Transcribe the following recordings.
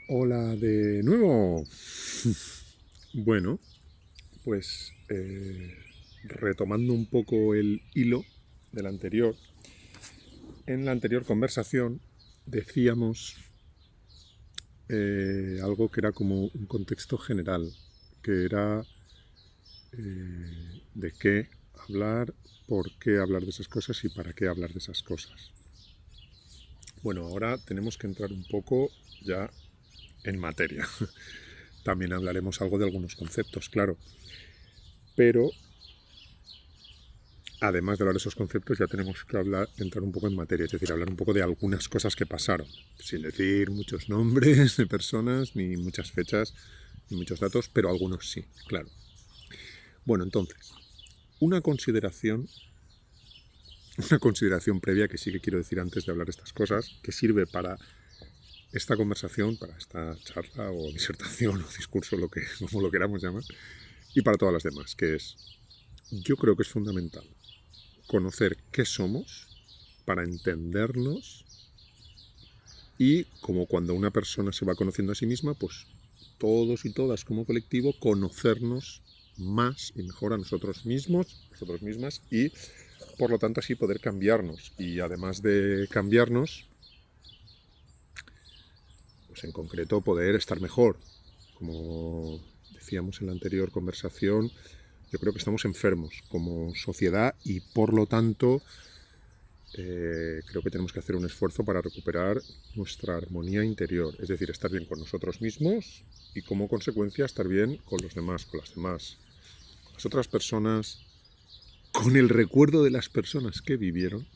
Hola de nuevo. Bueno, pues retomando un poco el hilo del anterior, en la anterior conversación decíamos algo que era como un contexto general, que era de qué hablar, por qué hablar de esas cosas y para qué hablar de esas cosas. Bueno, ahora tenemos que entrar un poco ya en materia. También hablaremos algo de algunos conceptos, claro. Pero, además de hablar de esos conceptos, ya tenemos que entrar un poco en materia, es decir, hablar un poco de algunas cosas que pasaron, sin decir muchos nombres de personas, ni muchas fechas, ni muchos datos, pero algunos sí, claro. Bueno, entonces, una consideración, una consideración previa que sí que quiero decir antes de hablar de estas cosas, que sirve para esta conversación, para esta charla o disertación o discurso, como lo queramos llamar, y para todas las demás, que es, yo creo que es fundamental conocer qué somos para entendernos y como cuando una persona se va conociendo a sí misma, pues todos y todas como colectivo conocernos más y mejor a nosotros mismos, nosotros mismas, y por lo tanto así poder cambiarnos. Y además de cambiarnos, pues en concreto poder estar mejor. Como decíamos en la anterior conversación, yo creo que estamos enfermos como sociedad y por lo tanto creo que tenemos que hacer un esfuerzo para recuperar nuestra armonía interior, es decir, estar bien con nosotros mismos y como consecuencia estar bien con los demás, con las demás, con las otras personas, con el recuerdo de las personas que vivieron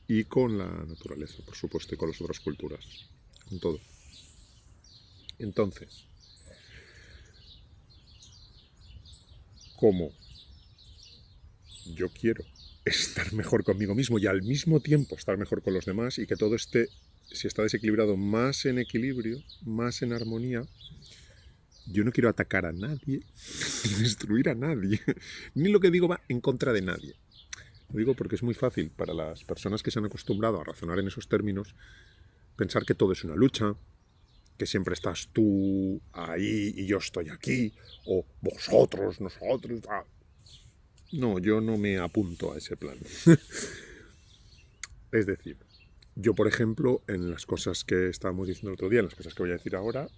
y con la naturaleza, por supuesto, y con las otras culturas, con todo. Entonces, como yo quiero estar mejor conmigo mismo y al mismo tiempo estar mejor con los demás y que todo esté, si está desequilibrado, más en equilibrio, más en armonía, yo no quiero atacar a nadie, ni destruir a nadie, ni lo que digo va en contra de nadie. Lo digo porque es muy fácil para las personas que se han acostumbrado a razonar en esos términos pensar que todo es una lucha, que siempre estás tú ahí y yo estoy aquí, o vosotros, nosotros. No, yo no me apunto a ese plan. Es decir, yo, por ejemplo, en las cosas que estábamos diciendo el otro día, en las cosas que voy a decir ahora,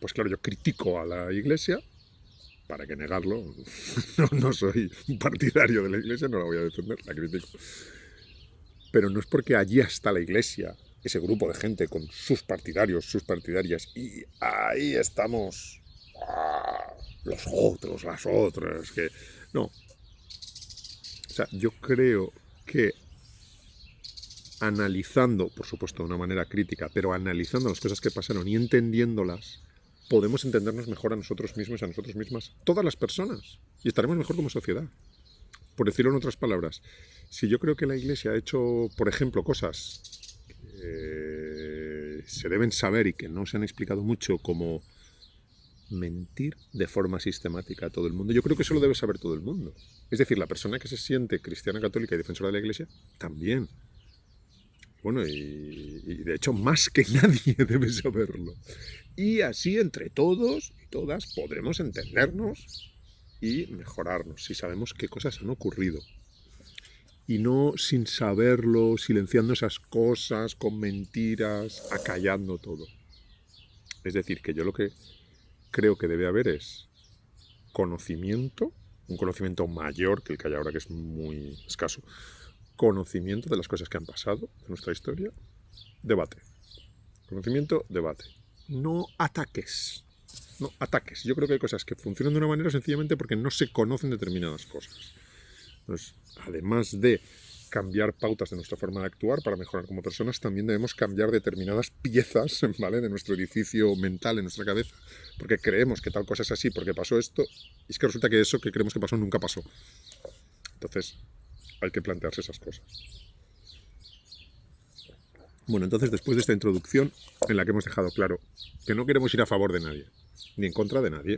pues claro, yo critico a la Iglesia, para que negarlo, no soy un partidario de la Iglesia, no la voy a defender, la critico. Pero no es porque allí está la Iglesia, ese grupo de gente con sus partidarios, sus partidarias, y ahí estamos los otros, las otras, que... No. O sea, yo creo que analizando, por supuesto de una manera crítica, pero analizando las cosas que pasaron y entendiéndolas, podemos entendernos mejor a nosotros mismos y a nosotras mismas, todas las personas, y estaremos mejor como sociedad. Por decirlo en otras palabras, si yo creo que la Iglesia ha hecho, por ejemplo, cosas que se deben saber y que no se han explicado mucho, como mentir de forma sistemática a todo el mundo, yo creo que eso lo debe saber todo el mundo. Es decir, la persona que se siente cristiana, católica y defensora de la Iglesia, también. Bueno, y de hecho más que nadie debe saberlo. Y así entre todos y todas podremos entendernos y mejorarnos si sabemos qué cosas han ocurrido. Y no sin saberlo, silenciando esas cosas, con mentiras, acallando todo. Es decir, que yo lo que creo que debe haber es conocimiento, un conocimiento mayor que el que hay ahora, que es muy escaso, conocimiento de las cosas que han pasado en nuestra historia, debate. Conocimiento, debate. No ataques. No ataques. Yo creo que hay cosas que funcionan de una manera sencillamente porque no se conocen determinadas cosas. Entonces, además de cambiar pautas de nuestra forma de actuar para mejorar como personas, también debemos cambiar determinadas piezas, ¿vale?, de nuestro edificio mental en nuestra cabeza, porque creemos que tal cosa es así porque pasó esto, y es que resulta que eso que creemos que pasó nunca pasó. Entonces, hay que plantearse esas cosas. Bueno, entonces después de esta introducción en la que hemos dejado claro que no queremos ir a favor de nadie, ni en contra de nadie,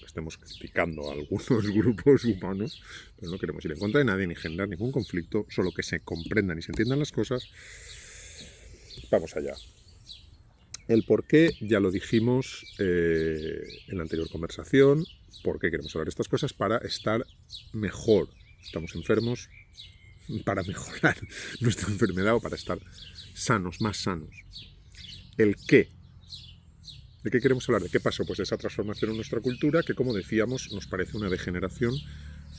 estemos criticando a algunos grupos humanos, pero no queremos ir en contra de nadie ni generar ningún conflicto, solo que se comprendan y se entiendan las cosas, vamos allá. El por qué ya lo dijimos en la anterior conversación. ¿Por qué queremos hablar de estas cosas? Para estar mejor. Estamos enfermos para mejorar nuestra enfermedad o para estar sanos, más sanos. El qué. ¿De qué queremos hablar? ¿De qué pasó? Pues de esa transformación en nuestra cultura que, como decíamos, nos parece una degeneración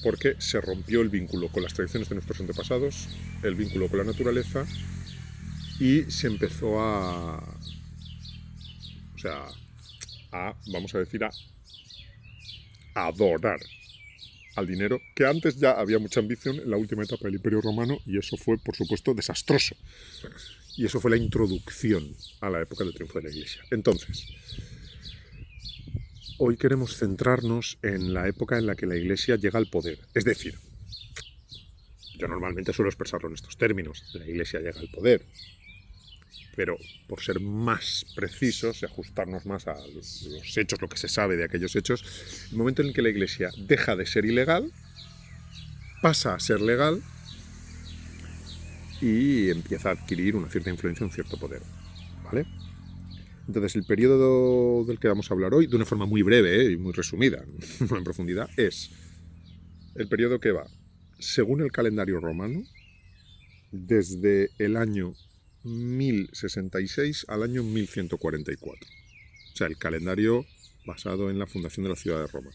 porque se rompió el vínculo con las tradiciones de nuestros antepasados, el vínculo con la naturaleza y se empezó vamos a decir, a adorar al dinero, que antes ya había mucha ambición en la última etapa del Imperio Romano y eso fue, por supuesto, desastroso. Y eso fue la introducción a la época del triunfo de la Iglesia. Entonces, hoy queremos centrarnos en la época en la que la Iglesia llega al poder. Es decir, yo normalmente suelo expresarlo en estos términos, la Iglesia llega al poder. Pero por ser más precisos y ajustarnos más a los hechos, lo que se sabe de aquellos hechos, el momento en el que la Iglesia deja de ser ilegal, pasa a ser legal y empieza a adquirir una cierta influencia, un cierto poder, ¿vale? Entonces, el periodo del que vamos a hablar hoy, de una forma muy breve y muy resumida, no en profundidad, es el periodo que va, según el calendario romano, desde el año 1066 al año 1144. O sea, el calendario basado en la fundación de la ciudad de Roma,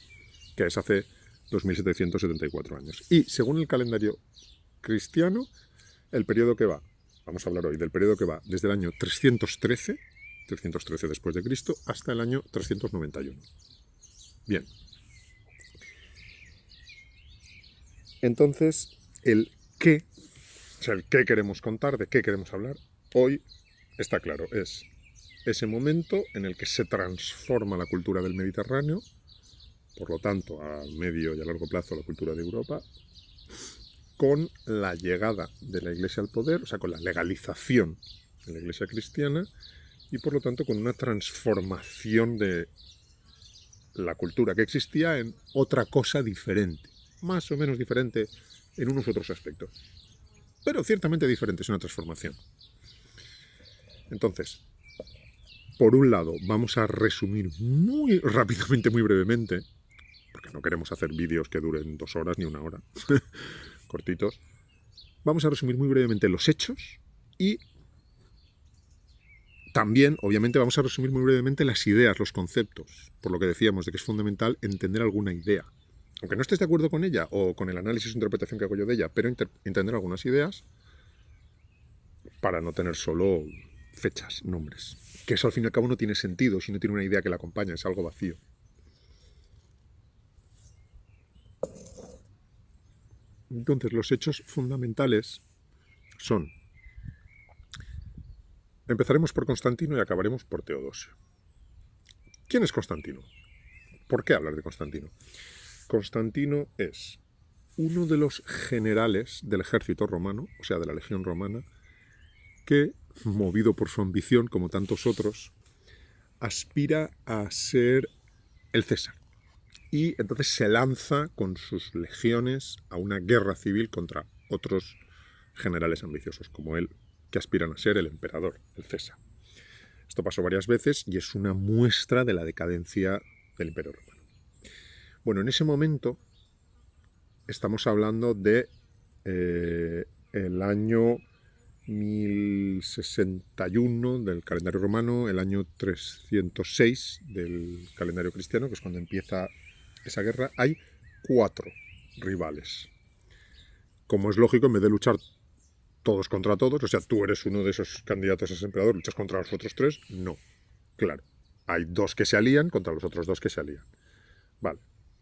que es hace 2774 años. Y según el calendario cristiano, el periodo que va, vamos a hablar hoy del periodo que va desde el año 313 después de Cristo, hasta el año 391. Bien. Entonces, el qué queremos contar, de qué queremos hablar, hoy está claro, es ese momento en el que se transforma la cultura del Mediterráneo, por lo tanto, a medio y a largo plazo la cultura de Europa, con la llegada de la Iglesia al poder, o sea, con la legalización de la Iglesia cristiana, y por lo tanto con una transformación de la cultura que existía en otra cosa diferente, más o menos diferente en unos otros aspectos, pero ciertamente diferente, es una transformación. Entonces, por un lado, vamos a resumir muy rápidamente, muy brevemente, porque no queremos hacer vídeos que duren 2 horas ni 1 hora, cortitos. Vamos a resumir muy brevemente los hechos y también, obviamente, vamos a resumir muy brevemente las ideas, los conceptos, por lo que decíamos de que es fundamental entender alguna idea. Aunque no estés de acuerdo con ella o con el análisis o interpretación que hago yo de ella, pero entender algunas ideas para no tener solo fechas, nombres. Que eso al fin y al cabo no tiene sentido si no tiene una idea que la acompaña, es algo vacío. Entonces, los hechos fundamentales son... Empezaremos por Constantino y acabaremos por Teodosio. ¿Quién es Constantino? ¿Por qué hablar de Constantino? Constantino es uno de los generales del ejército romano, o sea, de la legión romana, que, movido por su ambición, como tantos otros, aspira a ser el César. Y entonces se lanza con sus legiones a una guerra civil contra otros generales ambiciosos, como él, que aspiran a ser el emperador, el César. Esto pasó varias veces y es una muestra de la decadencia del Imperio Romano. Bueno, en ese momento estamos hablando de el año 1061 del calendario romano, el año 306 del calendario cristiano, que es cuando empieza esa guerra. Hay 4 rivales. Como es lógico, en vez de luchar todos contra todos, o sea, tú eres uno de esos candidatos a ser emperador, luchas contra los otros 3, no. Claro, hay 2 que se alían contra los otros 2 que se alían. Vale.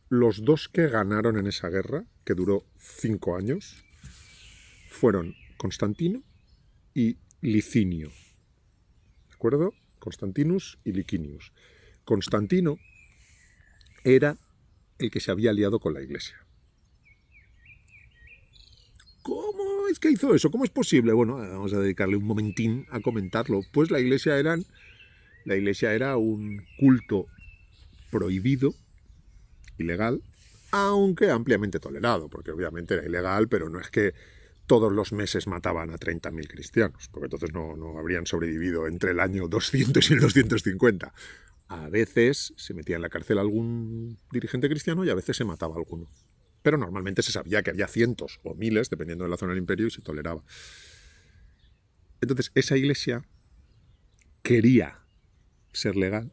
Los 2 que ganaron en esa guerra, que duró 5 años, fueron Constantino y Licinio. ¿De acuerdo? Constantinus y Licinius. Constantino era el que se había aliado con la Iglesia. ¿Cómo es que hizo eso? ¿Cómo es posible? Bueno, vamos a dedicarle un momentín a comentarlo. Pues la Iglesia era un culto prohibido, ilegal, aunque ampliamente tolerado, porque obviamente era ilegal, pero no es que todos los meses mataban a 30.000 cristianos, porque entonces no habrían sobrevivido entre el año 200 y el 250. A veces se metía en la cárcel algún dirigente cristiano y a veces se mataba a alguno. Pero normalmente se sabía que había cientos o miles, dependiendo de la zona del imperio, y se toleraba. Entonces, esa iglesia quería ser legal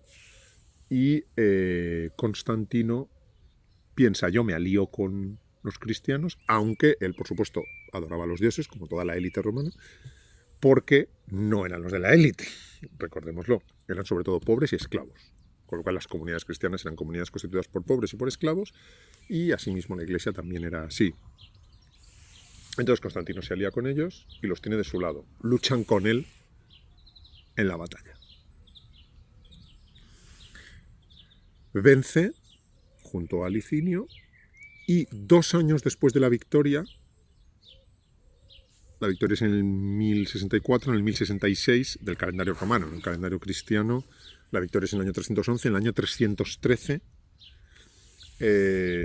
y Constantino piensa, yo me alío con los cristianos, aunque él, por supuesto, adoraba a los dioses, como toda la élite romana, porque no eran los de la élite, recordémoslo, eran sobre todo pobres y esclavos, con lo cual las comunidades cristianas eran comunidades constituidas por pobres y por esclavos, y asimismo la iglesia también era así. Entonces Constantino se alía con ellos y los tiene de su lado, luchan con él en la batalla. Vence junto a Licinio y 2 años después de la victoria es en el 1064, en el 1066 del calendario romano. En el calendario cristiano la victoria es en el año 311, en el año 313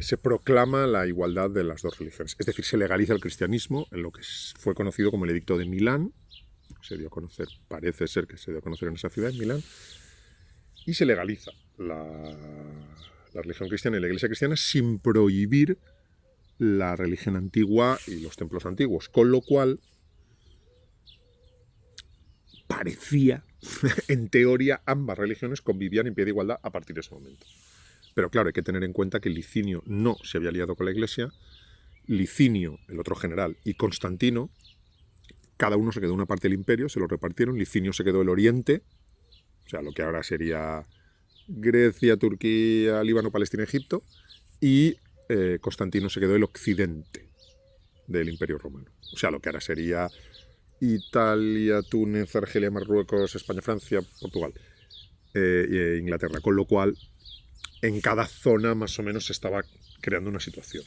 se proclama la igualdad de las dos religiones. Es decir, se legaliza el cristianismo en lo que fue conocido como el Edicto de Milán. Se dio a conocer, parece ser que se dio a conocer en esa ciudad, en Milán. Y se legaliza la religión cristiana y la iglesia cristiana sin prohibir la religión antigua y los templos antiguos, con lo cual parecía, en teoría, ambas religiones convivían en pie de igualdad a partir de ese momento. Pero claro, hay que tener en cuenta que Licinio no se había aliado con la iglesia, Licinio, el otro general, y Constantino, cada uno se quedó una parte del imperio, se lo repartieron, Licinio se quedó el oriente, o sea, lo que ahora sería Grecia, Turquía, Líbano, Palestina, Egipto, y Constantino se quedó el occidente del Imperio Romano. O sea, lo que ahora sería Italia, Túnez, Argelia, Marruecos, España, Francia, Portugal e Inglaterra. Con lo cual, en cada zona más o menos se estaba creando una situación.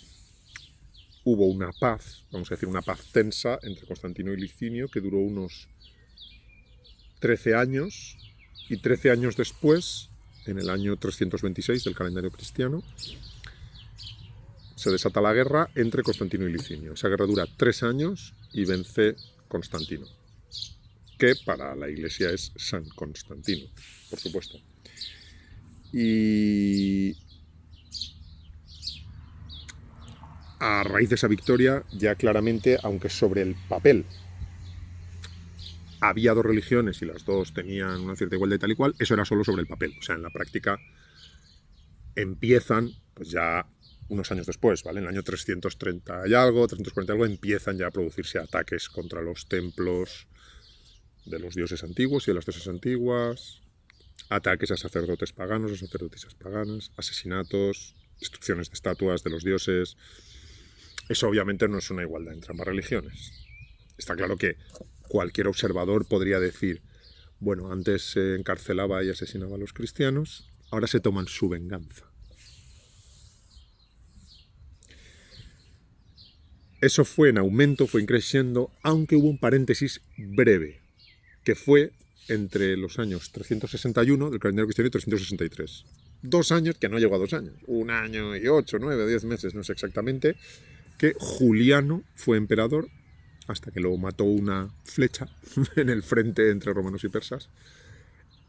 Hubo una paz, vamos a decir, una paz tensa entre Constantino y Licinio que duró unos 13 años, y 13 años después, en el año 326 del calendario cristiano, se desata la guerra entre Constantino y Licinio. Esa guerra dura 3 años y vence Constantino, que para la iglesia es San Constantino, por supuesto. Y a raíz de esa victoria, ya claramente, aunque sobre el papel había dos religiones y las dos tenían una cierta igualdad y tal y cual, eso era solo sobre el papel. O sea, en la práctica empiezan, pues ya unos años después, ¿vale? En el año 330 y algo, 340 y algo, empiezan ya a producirse ataques contra los templos de los dioses antiguos y de las diosas antiguas, ataques a sacerdotes paganos, a sacerdotisas paganas, asesinatos, destrucciones de estatuas de los dioses. Eso obviamente no es una igualdad entre ambas religiones. Está claro que cualquier observador podría decir, bueno, antes se encarcelaba y asesinaba a los cristianos, ahora se toman su venganza. Eso fue en aumento, fue creciendo, aunque hubo un paréntesis breve, que fue entre los años 361 del calendario cristiano y 363. 2 años, que no llegó a 2 años, 1 año y 8, 9, 10 meses, no sé exactamente, que Juliano fue emperador hasta que lo mató una flecha en el frente entre romanos y persas.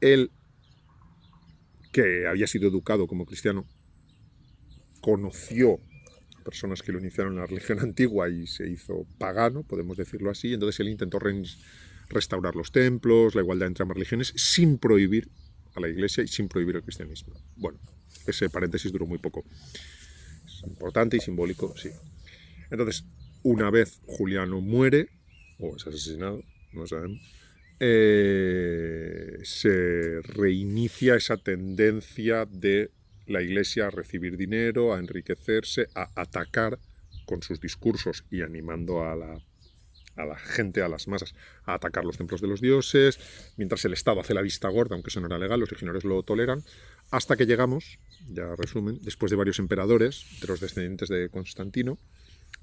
Él, que había sido educado como cristiano, conoció personas que lo iniciaron en la religión antigua y se hizo pagano, podemos decirlo así. Entonces él intentó restaurar los templos, la igualdad entre ambas religiones, sin prohibir a la iglesia y sin prohibir el cristianismo. Bueno, ese paréntesis duró muy poco. Es importante y simbólico, sí. Entonces, una vez Juliano muere, o es asesinado, no lo sabemos, se reinicia esa tendencia de la iglesia a recibir dinero, a enriquecerse, a atacar con sus discursos y animando a la gente, a las masas, a atacar los templos de los dioses, mientras el Estado hace la vista gorda, aunque eso no era legal, los legionarios lo toleran, hasta que llegamos, ya resumen, después de varios emperadores, de los descendientes de Constantino,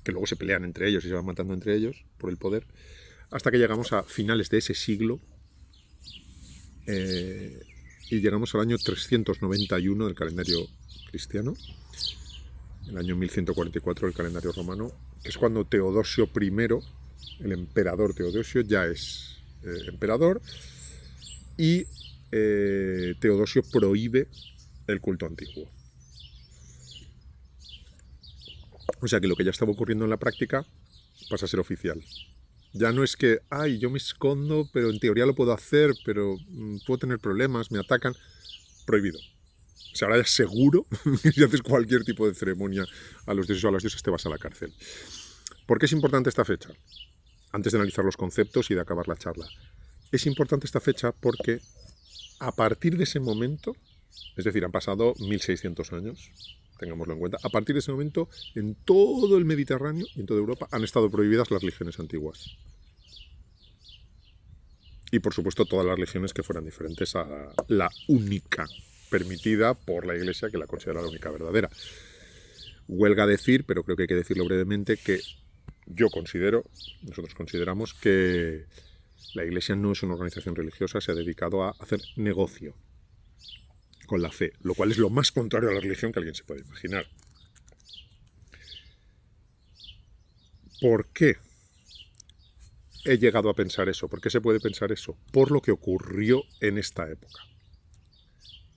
que luego se pelean entre ellos y se van matando entre ellos por el poder, hasta que llegamos a finales de ese siglo, y llegamos al año 391 del calendario cristiano, el año 1144 del calendario romano, que es cuando Teodosio I el emperador Teodosio ya es emperador y Teodosio prohíbe el culto antiguo. O sea que lo que ya estaba ocurriendo en la práctica pasa a ser oficial. Ya no es que, ay, yo me escondo, pero en teoría lo puedo hacer, pero puedo tener problemas, me atacan. Prohibido. O sea, ahora ya seguro que si haces cualquier tipo de ceremonia a los dioses o a las diosas te vas a la cárcel. ¿Por qué es importante esta fecha? Antes de analizar los conceptos y de acabar la charla. Es importante esta fecha porque a partir de ese momento, es decir, han pasado 1600 años, tengámoslo en cuenta, a partir de ese momento en todo el Mediterráneo y en toda Europa han estado prohibidas las religiones antiguas. Y por supuesto todas las religiones que fueran diferentes a la única permitida por la Iglesia, que la considera la única verdadera. Huelga decir, pero creo que hay que decirlo brevemente, que nosotros consideramos que la Iglesia no es una organización religiosa, se ha dedicado a hacer negocio con la fe, lo cual es lo más contrario a la religión que alguien se puede imaginar. ¿Por qué he llegado a pensar eso? ¿Por qué se puede pensar eso? Por lo que ocurrió en esta época.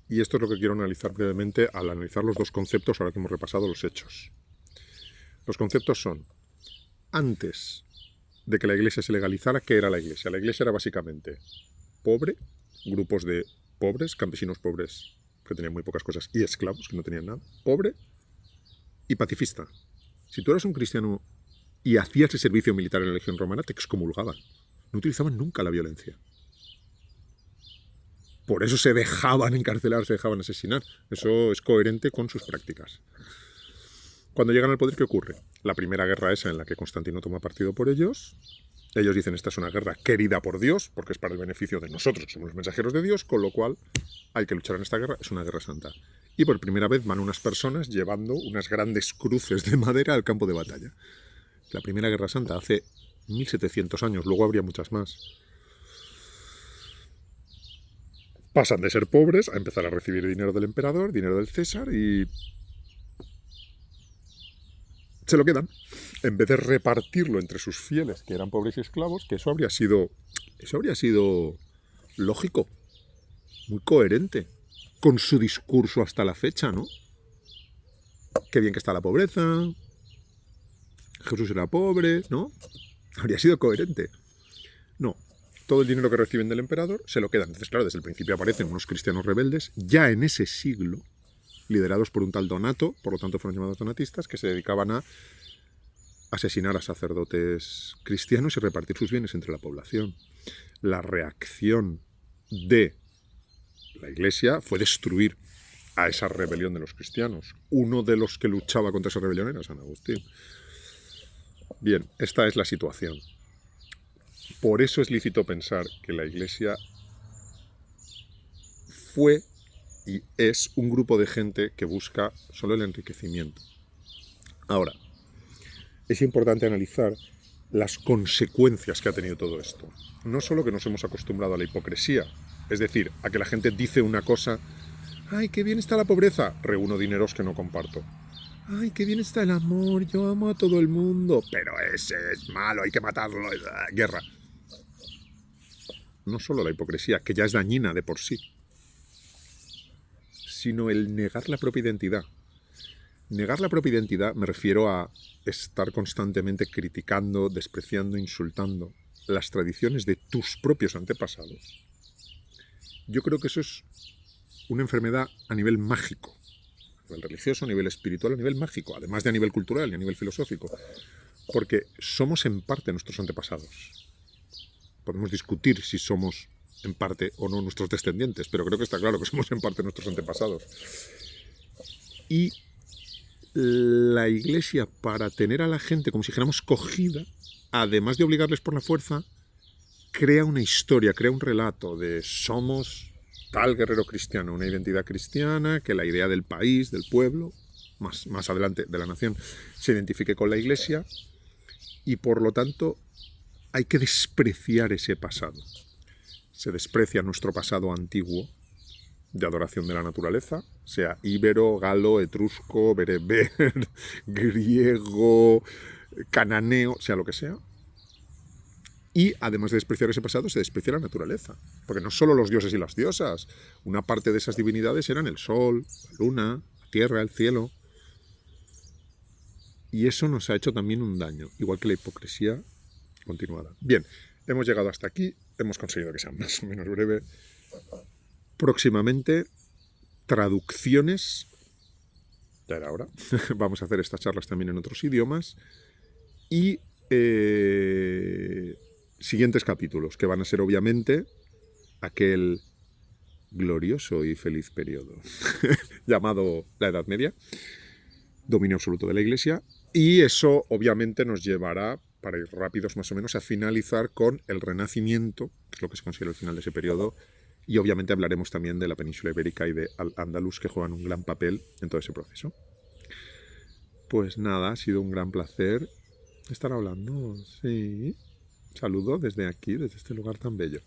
Y esto es lo que quiero analizar brevemente al analizar los dos conceptos ahora que hemos repasado los hechos. Los conceptos son, antes de que la Iglesia se legalizara, ¿qué era la Iglesia? La Iglesia era básicamente pobre, grupos de pobres, campesinos pobres que tenían muy pocas cosas y esclavos que no tenían nada, pobre y pacifista. Si tú eras un cristiano y hacías el servicio militar en la Legión Romana, te excomulgaban. No utilizaban nunca la violencia. Por eso se dejaban encarcelar, se dejaban asesinar. Eso es coherente con sus prácticas. Cuando llegan al poder, ¿qué ocurre? La primera guerra esa en la que Constantino toma partido por ellos. Ellos dicen, esta es una guerra querida por Dios, porque es para el beneficio de nosotros, que somos los mensajeros de Dios, con lo cual hay que luchar en esta guerra, es una guerra santa. Y por primera vez van unas personas llevando unas grandes cruces de madera al campo de batalla. La primera guerra santa hace 1700 años, luego habría muchas más. Pasan de ser pobres a empezar a recibir dinero del emperador, dinero del César y se lo quedan. En vez de repartirlo entre sus fieles, que eran pobres y esclavos, que eso habría sido lógico, muy coherente con su discurso hasta la fecha, ¿no? Qué bien que está la pobreza, Jesús era pobre, ¿no? Habría sido coherente. No. Todo el dinero que reciben del emperador se lo quedan. Entonces, claro, desde el principio aparecen unos cristianos rebeldes, ya en ese siglo, liderados por un tal Donato, por lo tanto fueron llamados donatistas, que se dedicaban a asesinar a sacerdotes cristianos y repartir sus bienes entre la población. La reacción de la Iglesia fue destruir a esa rebelión de los cristianos. Uno de los que luchaba contra esa rebelión era San Agustín. Bien, esta es la situación. Por eso es lícito pensar que la Iglesia fue y es un grupo de gente que busca solo el enriquecimiento. Ahora, es importante analizar las consecuencias que ha tenido todo esto. No solo que nos hemos acostumbrado a la hipocresía, es decir, a que la gente dice una cosa, ¡ay, qué bien está la pobreza! Reúno dineros que no comparto. ¡Ay, qué bien está el amor! Yo amo a todo el mundo, pero ese es malo, hay que matarlo, guerra. No solo la hipocresía, que ya es dañina de por sí, sino el negar la propia identidad. Negar la propia identidad me refiero a estar constantemente criticando, despreciando, insultando las tradiciones de tus propios antepasados. Yo creo que eso es una enfermedad a nivel mágico, a nivel religioso, a nivel espiritual, a nivel mágico, además de a nivel cultural y a nivel filosófico, porque somos en parte nuestros antepasados. Podemos discutir si somos en parte o no nuestros descendientes, pero creo que está claro que somos en parte nuestros antepasados. Y la Iglesia, para tener a la gente, como si dijéramos, cogida, además de obligarles por la fuerza, crea una historia, crea un relato de somos tal guerrero cristiano, una identidad cristiana, que la idea del país, del pueblo, más adelante de la nación, se identifique con la Iglesia, y por lo tanto hay que despreciar ese pasado. Se desprecia nuestro pasado antiguo de adoración de la naturaleza, sea íbero, galo, etrusco, bereber, griego, cananeo, sea lo que sea. Y además de despreciar ese pasado, se desprecia la naturaleza. Porque no solo los dioses y las diosas. Una parte de esas divinidades eran el sol, la luna, la tierra, el cielo. Y eso nos ha hecho también un daño, igual que la hipocresía continuada. Bien, hemos llegado hasta aquí. Hemos conseguido que sea más o menos breve. Próximamente, traducciones. Ya era hora. Vamos a hacer estas charlas también en otros idiomas. Y siguientes capítulos, que van a ser obviamente aquel glorioso y feliz periodo llamado la Edad Media, dominio absoluto de la Iglesia, y eso obviamente nos llevará, para ir rápidos más o menos, a finalizar con el Renacimiento, que es lo que se considera el final de ese periodo, y obviamente hablaremos también de la península ibérica y de Al-Ándalus, que juegan un gran papel en todo ese proceso. Pues nada, ha sido un gran placer estar hablando, sí. Saludo desde aquí, desde este lugar tan bello.